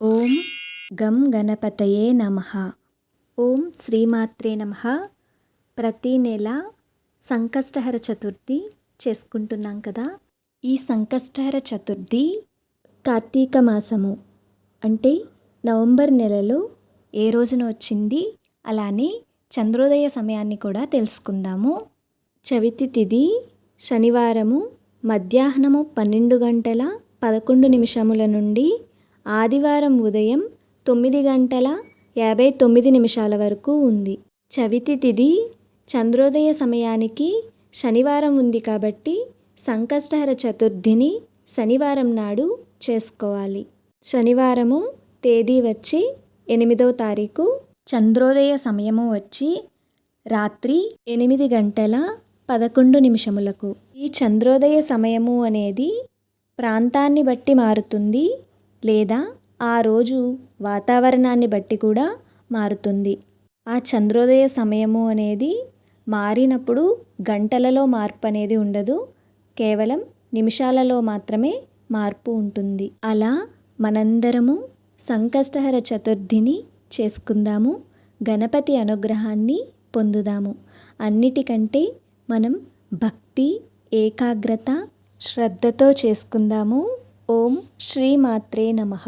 ఓం గం గణపతయే నమః. ఓం శ్రీమాత్రే నమః. ప్రతి నెల సంకష్టహర చతుర్థి చేసుకుంటున్నాం కదా. ఈ సంకష్టహర చతుర్థి కార్తీక మాసము అంటే నవంబర్ నెలలో ఏ రోజున వచ్చింది, అలానే చంద్రోదయ సమయాన్ని కూడా తెలుసుకుందాము. చవితి తిథి శనివారము మధ్యాహ్నము 12:11 నుండి ఆదివారం ఉదయం 9:59 వరకు ఉంది. చవితి తిథి చంద్రోదయ సమయానికి శనివారం ఉంది కాబట్టి సంకష్టహర చతుర్థిని శనివారం నాడు చేసుకోవాలి. శనివారము తేదీ వచ్చి 8వ తారీఖు, చంద్రోదయ సమయము వచ్చి రాత్రి 8:11 ఈ చంద్రోదయ సమయము అనేది ప్రాంతాన్ని బట్టి మారుతుంది, లేదా ఆ రోజు వాతావరణాన్ని బట్టి కూడా మారుతుంది. ఆ చంద్రోదయ సమయము అనేది మారినప్పుడు గంటలలో మార్పు అనేది ఉండదు, కేవలం నిమిషాలలో మాత్రమే మార్పు ఉంటుంది. అలా మనందరము సంకష్టహర చతుర్థిని చేసుకుందాము, గణపతి అనుగ్రహాన్ని పొందుదాము. అన్నిటికంటే మనం భక్తి, ఏకాగ్రత, శ్రద్ధతో చేసుకుందాము. ఓం శ్రీమాత్రే నమః.